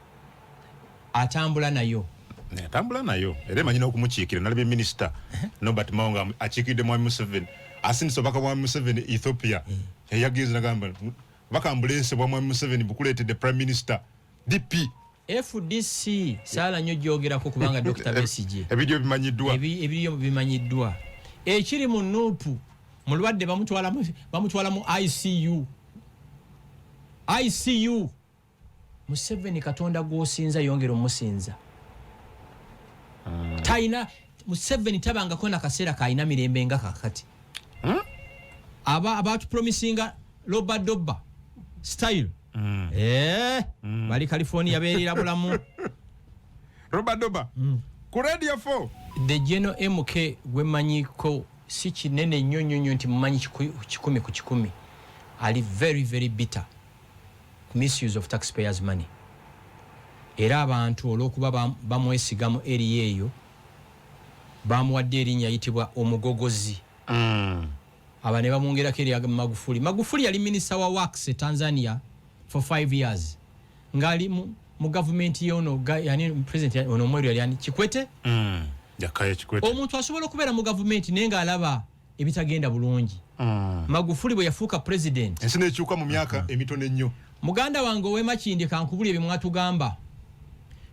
atambula nayo era emanyina okumukiikira nalabye minisita Norbert Mawonga akiikidde mwami Museveni asindise obaka mwami Museveni Ethiopia yayagiza nagamba bakambulese bwa mwami Museveni bukuleetedde Prime Minister DP FDC sala nnyo gyogerako kubanga Dr. Besigye ebiryo bimanyiddwa ekiri mu nuupu mulwadde bamutwala mu ICU Museveni katonda gw'osinza yongera omusinza taina Museveni tabangako na kaseera kaina mirembe nga kakati about promisinga Robadoba style bali California beerira bulamu Robadoba ku radio 4 the general MK gwemanyiko si kinene nnyo nti mumanyi 10 ku 10 ali very bitter misuse of taxpayers money era abantu olwokuba bamwesigamu eri eyo bamuwadde erinnya yitibwa omugogozi abane bamwongerako eri Magufuli yali minister wa works Tanzania for 5 years ngali mu government yono yani president ono mweru yali Kikwete Jakaya Kikwete omuntu asobola okubeera mu government naye nga alaba ebitagenda bulungi Magufuli bwe yafuuka president ensi nekyuka mu myaka emitono ennyo muganda wange ow'Emakindi kankubuli ebyo mwatugamba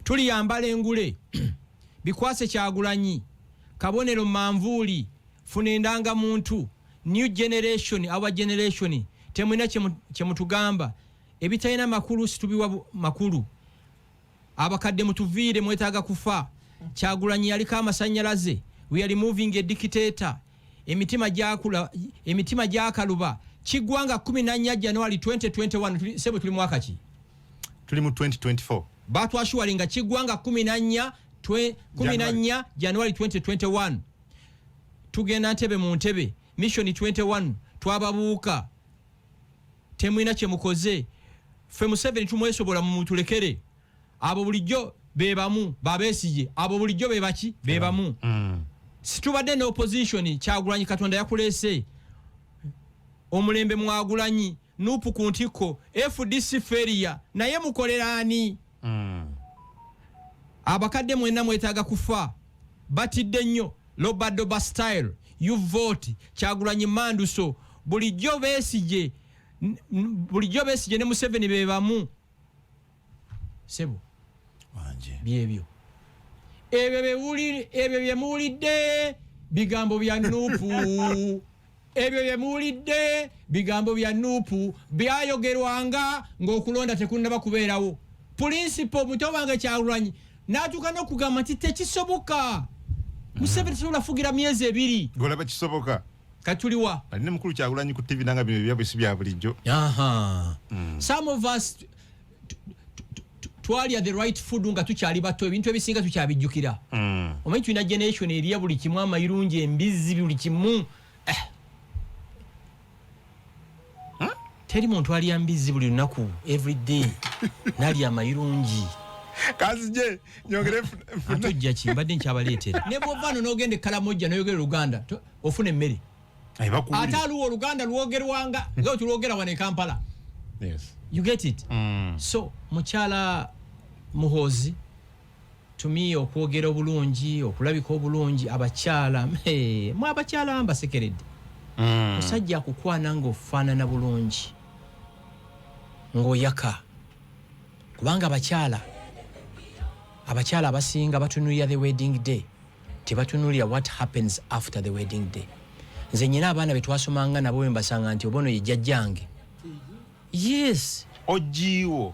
tuliyambala engule bikwase Kyagulanyi kabonero manvuuli funa endanga muntu new generation our generation temwina kyemutugamba ebitalina makulu situbiwa makulu abakadde mutuviire mwetaaga kufa Kyagulanyi yaliko amasannyalaze we are moving a dictator emitima gyakaluba Kigwanga 14 January 2021 sebo tuli mwaka ki tuli mu 2024 batwashuwalinga Kigwanga 14 January 2021 tugenda ntebe mu ntebe mission 21 twababuuka temwina kyemukoze fe Museveni tumwesobola mu tulekere abo bulijjo bebamu Besigye abo bulijjo bebaki bebamu situbadde ne opposition Kyagulanyi Katonda yakulese omulembe Mwagulanyi nupu ku ntiko FDC feria naye mukolerani abakadde mwenna mwetaaga kufa batidde nnyo Robadoba style you vote Kyagulanyi manduso bulijjo Besigye ne Museveni bebamu sebo wanje byebyo ebyo byemuwulidde bigambo bya nupu ebyo byemuwulidde bigambo bya nupu byayogerwanga ng'okulonda tekunnaba kubeerawo principal muto wange Kyagulanyi n'atuuka n'okugamba nti tekisoboka Museveni tasobola fugira myezi 2 golaba kisoboka katuliwa alina mukulu Kyagulanyi ku TV nanga bino byabwe bya bulijjo some of us twalya the right food nga tukyali bato ebintu ebisinga tukyabijjukira omanyi tulina generation eriya buli kimu amayirungi embizi buli kimu teri muntu alya mbizi buli lunaku every day nalya amayirungi kazije nyongere atujja kimbadde nkyabaleetera ne bw'ovaano n'ogenda Kalamojja n'oyogera Oluganda ofuna emmere ate aluwa Oluganda lwogerwanga nga tulwogera wano e Kampala you get it so mukyala Muhoozi tumi okwogera obulungi okulabika obulungi abakyala mwe abakyala mbasekeredde musajja akukwana ng'ofaanana bulungi ng'oyaka kubanga abakyala abasinga batunulira the wedding day tebatunulira what happens after the wedding day. Nze nyina abaana be twasomanga nabo mbasanga nti obono ye jjajjange. Yes. Ojiwo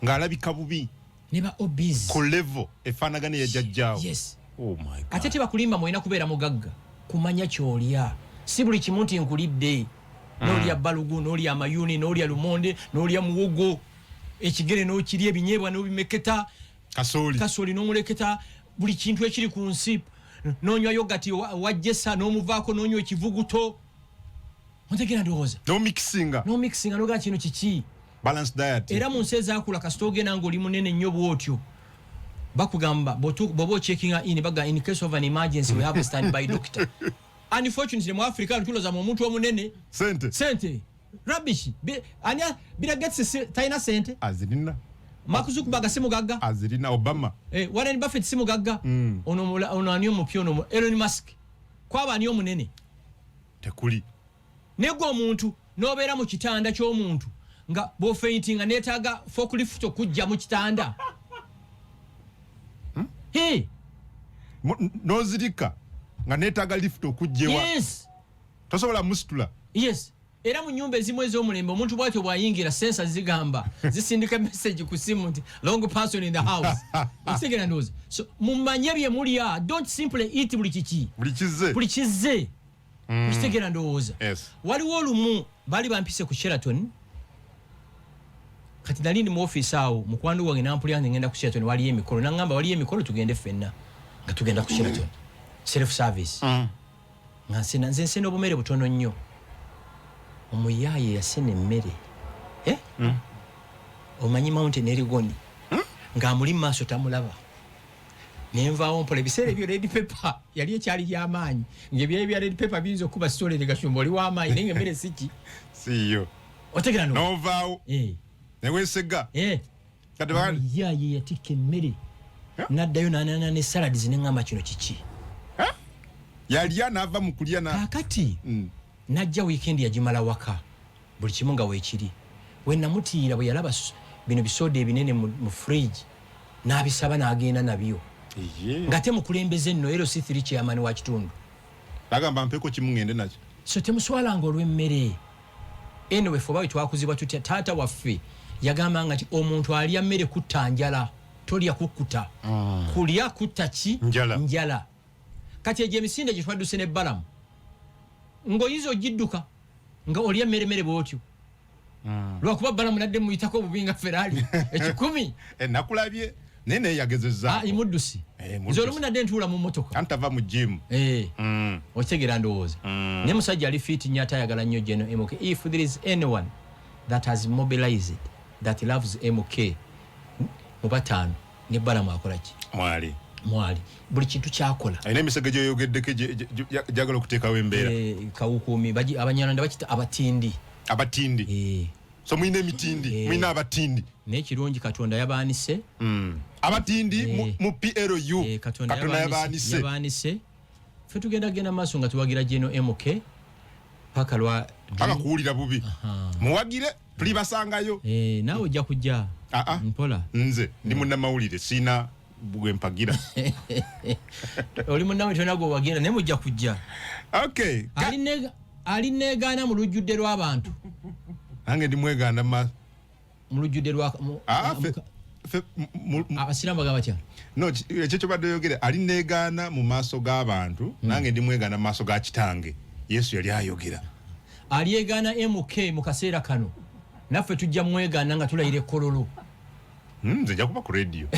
ng'alabika bubi neba obese ku level efaanagana ya jjajjaawo. Yes. Oh my God. Ate tebakulimba mwena kubeera mugagga kumanya ky'olya si buli kimu nti nkulidde n'olya balugu n'olya amayuni n'olya lumonde n'olya muwogo ekigere n'okirya ebinyeebwa n'obimeketa kasooli n'omuleketa buli kintu ekiri ku nsi n'onywa yogati wajjesa n'omuvaako n'onywa ekivuguto ontegera ndowooza no mixinga n'ogaa kino kiki balanced diet era mu nsi ezaakula kasita ogenda ng'oli munene nnyo bw'otyo bakugamba bw'oba ochekinga in baga in case of an emergency we have a standby doctor. Unfortunately mu Africa tuloza mu omuntu omunene sente rubbish anya Bill Gates taina sente azirina Mark Zuckerberg si mugagga azirina Obama Warren Buffett si mugagga ono ani omupyo ono Elon Musk kwaba ani omunene tekuli nego omuntu nobeera mu kitanda ky'omuntu nga bo fainting anetaga forklift okujja mu kitanda nozirika nga netaga lift okujjewa. Yes. Tosobola musitula. Yes. Era mu nyumba ezimu ez'omulembe omuntu bwatyo bwayingira sensa zigamba zisindika message ku simu nti long person in the house. Otegera ndoza. So mumanye bye mulya, don't simply eat buli kiki. Buli kizze. Otegera ndoza. Yes. Waliwo olumu bali bampise ku Sheraton. Kati nalindi mu office awo mukwano wange nampulya ngenda ku Sheraton wali emikolo nangamba wali emikolo tugende fenna nga tugenda ku Sheraton. Self service. Nga nze obumere butono nnyo. Omuyaye yasene emmere. Omanyi mountain erigoni. Nga amuli maaso tamulaba. Nenvaawo mpola ebiseera ebyo red pepper yali ekyali y'amaanyi. Ng'ebya red pepper biyinza okuba story Gashumba oli w'amaanyi naye emmere siki. Siyo. Otegera novaawo. Newesega. Kati omuyaye yatikka emmere. Naddayo n'anana ne salads n'engamba kino kiki. Yalya n'ava mu kulya na kakati najja weekend yagimala waka buli kimu nga weekiri we namutiira bwe yalaba bino bisoda ebinene mu fridge n'abisaba n'agenda nabyo nga temukulembeze nno LC3 chairman wa kitundu bagamba mpeko kimu ngende nakyo so temuswalanga olw'emmere eno we fobawe twakuzibwa tutya taata waffe yagamba nga nti omuntu alya mmere kutta njala tolya kukkuta kulya kutta ki njala kati eje emisinde gye twadduse ne balamu ng'oyinza ogidduka nga olya mmere bw'otyo lwakuba balamu nadde muyitako obubi nga Ferrari ekikumi nakulabye naye naye yagezezza imuddusi nze olumu nadde ntuula mu mmotoka antava mu gym okitegera ndowooza naye musajja ali fiiti nnyo ate ayagala nnyo Geno MK. If there is anyone that has mobilized that loves MK mu bataano ne balamu akola ki mwali buli kintu kyakola ayina emisege gyoyogeddeko jagala okuteekawo embeera kawukumi abanyarwanda bakita abatindi so mwina emitindi mwina abatindi n'ekirungi Katonda yabaanise abatindi mu PLU Katonda yabaanise ffe tugenda maaso nga tuwagira Geno MK paka kuwulira bubi muwagire tulibasangayo naawe ojja kujja mpola nze ndi munnamawulire siina bwempagira oli munnawe tonago wagira ne mujja kujja ali negaana mu lujjudde lw'abantu nange ndi mwegaana mu lujjudde lwa abasiraamu bagamba batya no ekyo kyobadde oyogere ali negaana mu maaso g'abantu nange ndi mwegaana mu maaso ga kitange Yesu yali ayogera alyegaana MK mu kaseera kano naffe tujja mwegaana nga tulayira ekkololo nze jakuba ku radio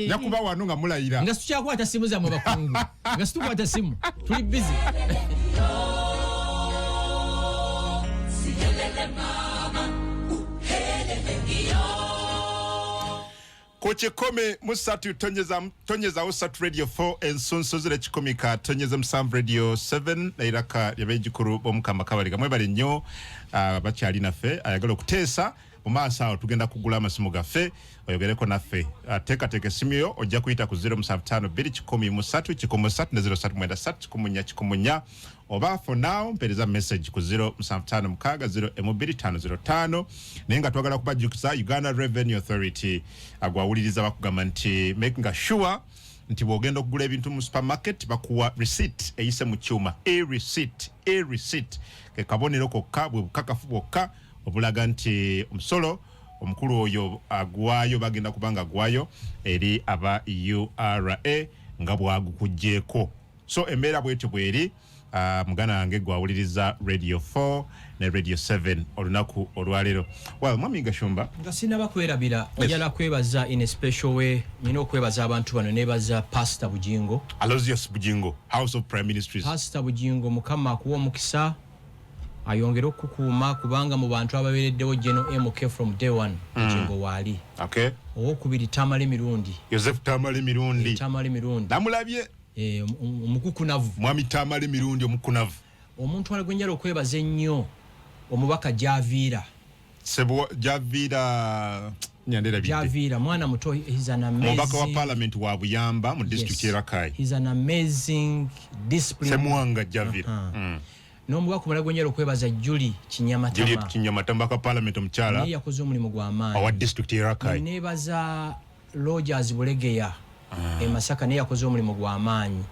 jakuba wano nga mulayira nga tukyakwata simu zammwe bakungu nga situkwata simu tuli busy Kochekome musatu tonyeza usatu radio 4 ensonso zile chikomika tonyeza msamvu radio 7 na iraka ya bejikuru omukamba kabaliga mwebali nnyo Abakyaala fe ayagala okuteesa Omasa awo tugenda kugula amasimu gaffe oyogereko naffe teekateeka essimu yo ojja kuyita ku 0752 oba for now mpereza message ku 0756 naye nga twagala kubajjukiza Uganda Revenue Authority agwawuliriza bakugamba nti making sure nti bwogenda okugula ebintu mu supermarket bakuwa receipt eyise mu kyuma receipt ke kabonero kokka bwe bukakafu bwokka obulaga nti omusolo omukulu oyo agwayo bagenda kubanga agwayo eri aba URA nga bwagukujjeeko so embeera bwetyo bweri mugana wange gwawuliriza Radio 4 ne Radio 7 olunaku olwalero mwami Gashumba nga sinaba kwerabira njala kwebaza in a special way nina okwebaza abantu bano nebaza Pastor Bujingo Aloysius Bujingo House of Prime Ministries Pastor Bujingo mukama akuwa omukisa ayongera okukuuma kubanga mu bantu ababeereddewo General MK from day one Bujingo waali owokubiri Tamale Mirundi Joseph Tamale Mirundi namulabye omukukunavu mwami Tamale Mirundi omukukunavu omuntu alagwenjala okwebaza ennyo omubaka Javira sebo Javira nyandera bide Javira mwana muto he's an amazing mubaka wa parliament wa Buyamba mu district ya Rakai he's an amazing discipline semwanga Javira n'omubaka mulagwenjala okwebaza Julie Kinyamatama ka parliament omukyala naye yakoze omulimu gw'amaanyi wa district ya Rakai nebaza Rogers Bulegeya Masaka naye yakoze omulimu gw'amaanyi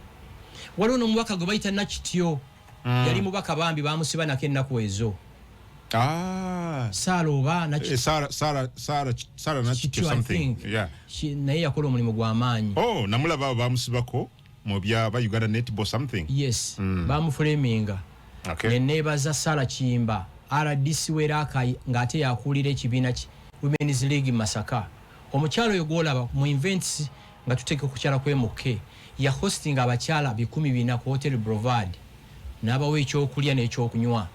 waliwo n'omubaka gwe bayita Nakityo yali mubaka bambi bamusiba nako ennaku ezo Sara oba Nakityo Sara Nakityo something naye yakola omulimu gw'amaanyi namulaba bamusibako mu bya ba Uganda netball something yes bamuframinga nebaza Sara Chimba RDC weraka ngate yakulira ekibiina Women's League Masaka omukyalo oyo gwolaba mu events nga tuteke okukyala kwemuke ya hosting abakyala 100 ku Hotel Boulevard n'abawe ekyokulya n'ekyokunywa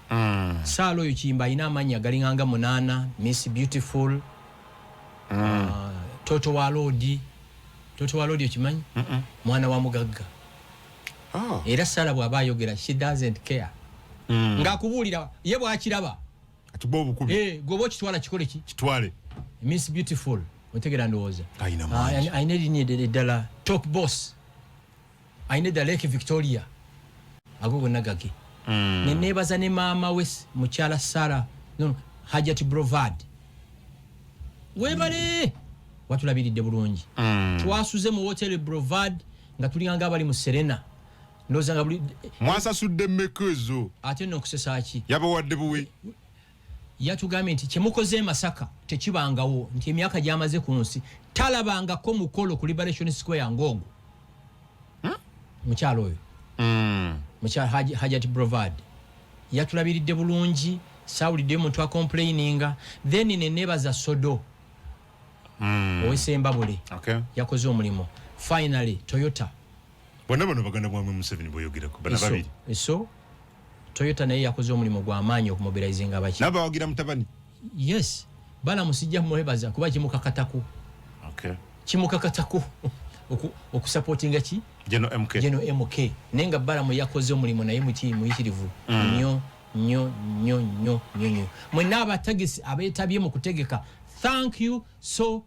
Saalo oyo Chimba ina amanya galinganga 8 Miss Beautiful Toto Walodi okimanyi mwana wa mugagga era Sala bw'aba ayogera she doesn't care ngakubulira ye bwakiraba atubo obukubi gobo kitwala kikole kitwale Miss Beautiful otegera ndowooza I need eddala top boss I need the Lake Victoria agogo nagage nebaza ne maama we mukyala Sara Hajat Boulevard webale watulabiridde bulungi twasuze mu Hotel Boulevard nga tulinganga abali mu Serena ndoza nga buli mwasasudde mekezo ate no kusesaki yabawadde buwe yatugambye nti kyemukoze Masaka tekibangawo nti emyaka gyamaze ku nsi talabangako mukolo ku Liberation Square Ngogo mukyalo oyo mukyalo Hajat Boulevard yatulabiridde bulungi sawulidde muntu a complaininga then nebaza Sodo owesembabule yakoze omulimu finally Toyota bonna bano baganda mwamwe MUSEVENI boyogerako bana babiri so Toyota naye yakoze omulimu gw'amaanyi okumobilizinga abaki naba wagira mutabani yes bana musijja mwebaza kuba kimukakatako kimukakatako okusupportinga ki General MK nenga bala yakoze omulimu naye muyitirivu nnyo mwe n'abatagisi abeetabye mu kutegeka thank you so